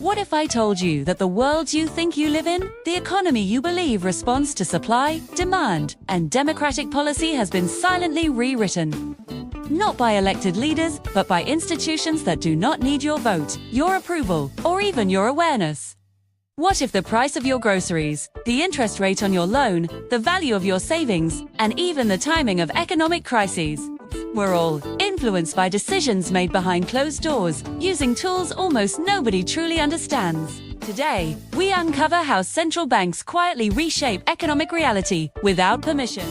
What if I told you that the world you think you live in, the economy you believe responds to supply, demand, and democratic policy has been silently rewritten? Not by elected leaders, but by institutions that do not need your vote, your approval, or even your awareness. What if the price of your groceries, the interest rate on your loan, the value of your savings, and even the timing of economic crises were all influenced by decisions made behind closed doors, using tools almost nobody truly understands? Today, we uncover how central banks quietly reshape economic reality without permission.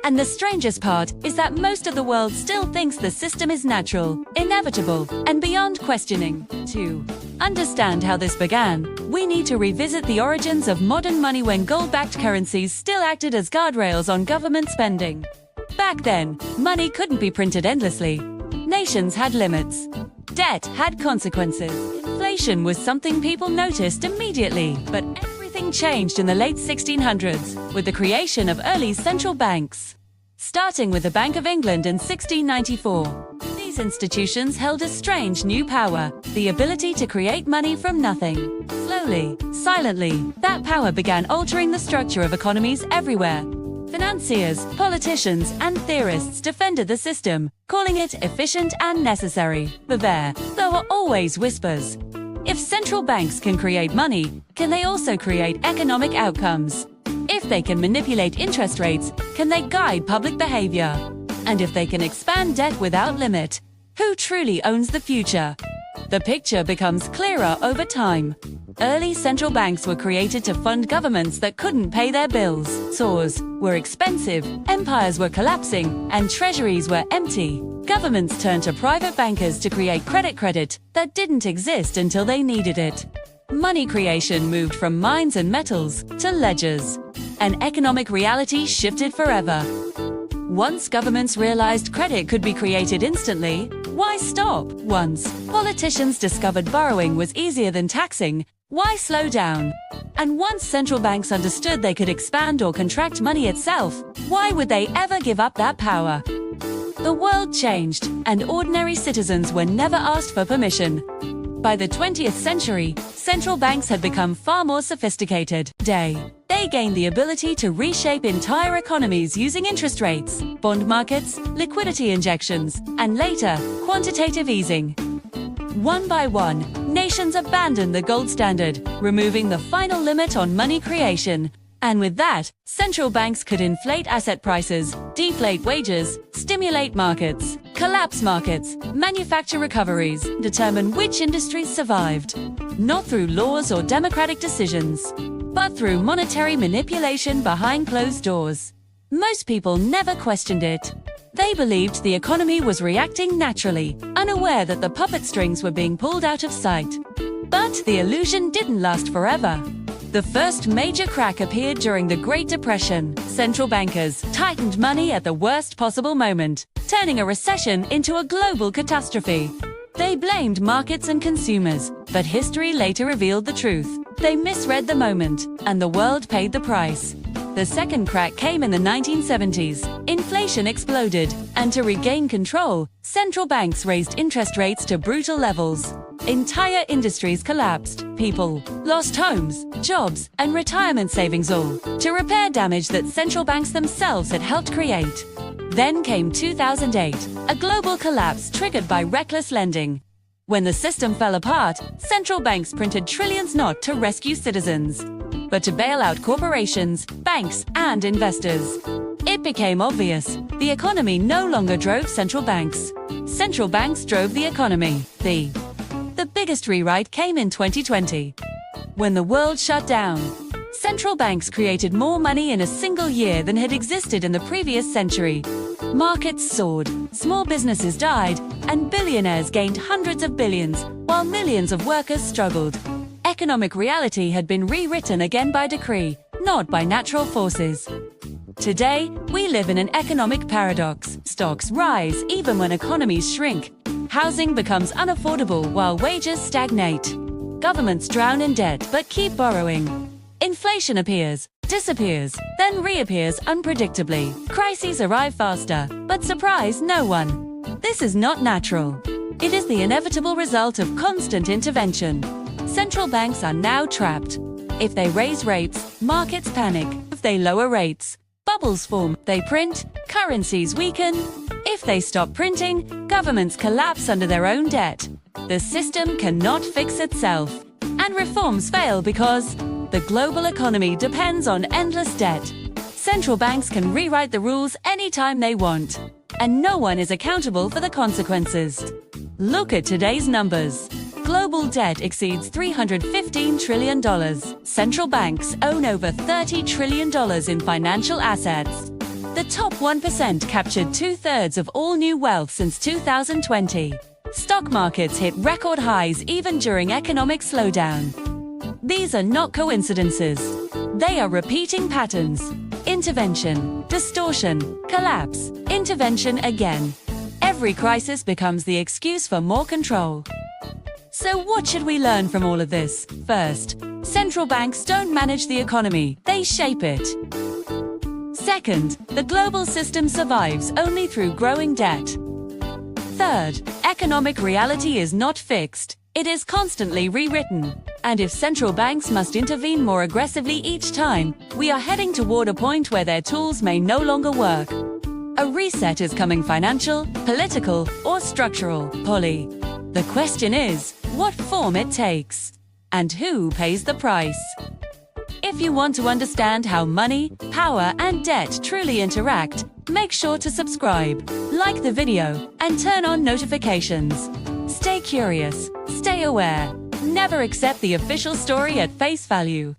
And the strangest part is that most of the world still thinks the system is natural, inevitable, and beyond questioning. To understand how this began, we need to revisit the origins of modern money when gold-backed currencies still acted as guardrails on government spending. Back then, money couldn't be printed endlessly. Nations had limits. Debt had consequences. Inflation was something people noticed immediately, but everything changed in the late 1600s with the creation of early central banks. Starting with the Bank of England in 1694. These institutions held a strange new power, the ability to create money from nothing. Slowly, silently, that power began altering the structure of economies everywhere. Financiers, politicians, and theorists defended the system, calling it efficient and necessary. But there were always whispers. If central banks can create money, can they also create economic outcomes? If they can manipulate interest rates, can they guide public behavior? And if they can expand debt without limit, who truly owns the future? The picture becomes clearer over time. Early central banks were created to fund governments that couldn't pay their bills. Stores were expensive, empires were collapsing, and treasuries were empty. Governments turned to private bankers to create credit that didn't exist until they needed it. Money creation moved from mines and metals to ledgers. And economic reality shifted forever. Once governments realized credit could be created instantly, why stop? Once politicians discovered borrowing was easier than taxing, why slow down? And once central banks understood they could expand or contract money itself, why would they ever give up that power? The world changed, and ordinary citizens were never asked for permission. By the 20th century, central banks had become far more sophisticated. They gained the ability to reshape entire economies using interest rates, bond markets, liquidity injections, and later, quantitative easing. One by one, nations abandoned the gold standard, removing the final limit on money creation. And with that, central banks could inflate asset prices, deflate wages, stimulate markets, collapse markets, manufacture recoveries, determine which industries survived. Not through laws or democratic decisions, but through monetary manipulation behind closed doors. Most people never questioned it. They believed the economy was reacting naturally, unaware that the puppet strings were being pulled out of sight. But the illusion didn't last forever. The first major crack appeared during the Great Depression. Central bankers tightened money at the worst possible moment, turning a recession into a global catastrophe. They blamed markets and consumers, but history later revealed the truth. They misread the moment, and the world paid the price. The second crack came in the 1970s. Inflation exploded, and to regain control, central banks raised interest rates to brutal levels. Entire industries collapsed. People lost homes, jobs, and retirement savings, all to repair damage that central banks themselves had helped create. Then came 2008, a global collapse triggered by reckless lending. When the system fell apart, central banks printed trillions not to rescue citizens, but to bail out corporations, banks, and investors. It became obvious the economy no longer drove central banks. Central banks drove the economy. The biggest rewrite came in 2020. When the world shut down, central banks created more money in a single year than had existed in the previous century. Markets soared, small businesses died, and billionaires gained hundreds of billions, while millions of workers struggled. Economic reality had been rewritten again by decree, not by natural forces. Today, we live in an economic paradox. Stocks rise even when economies shrink. Housing becomes unaffordable while wages stagnate. Governments drown in debt but keep borrowing. Inflation appears, disappears, then reappears unpredictably. Crises arrive faster, but surprise no one. This is not natural. It is the inevitable result of constant intervention. Central banks are now trapped. If they raise rates, markets panic. If they lower rates, bubbles form. They print, currencies weaken. If they stop printing, governments collapse under their own debt. The system cannot fix itself. And reforms fail because the global economy depends on endless debt. Central banks can rewrite the rules anytime they want, and no one is accountable for the consequences. Look at today's numbers. Global debt exceeds $315 trillion. Central banks own over $30 trillion in financial assets. The top 1% captured 2/3 of all new wealth since 2020. Stock markets hit record highs even during economic slowdown. These are not coincidences. They are repeating patterns. Intervention, distortion, collapse, intervention again. Every crisis becomes the excuse for more control. So what should we learn from all of this? First, central banks don't manage the economy, they shape it. Second, the global system survives only through growing debt. Third, economic reality is not fixed, it is constantly rewritten. And if central banks must intervene more aggressively each time, we are heading toward a point where their tools may no longer work. A reset is coming, financial, political, or structural. Polly. The question is, what form it takes, and who pays the price. If you want to understand how money, power, and debt truly interact, make sure to subscribe, like the video, and turn on notifications. Stay curious, stay aware. Never accept the official story at face value.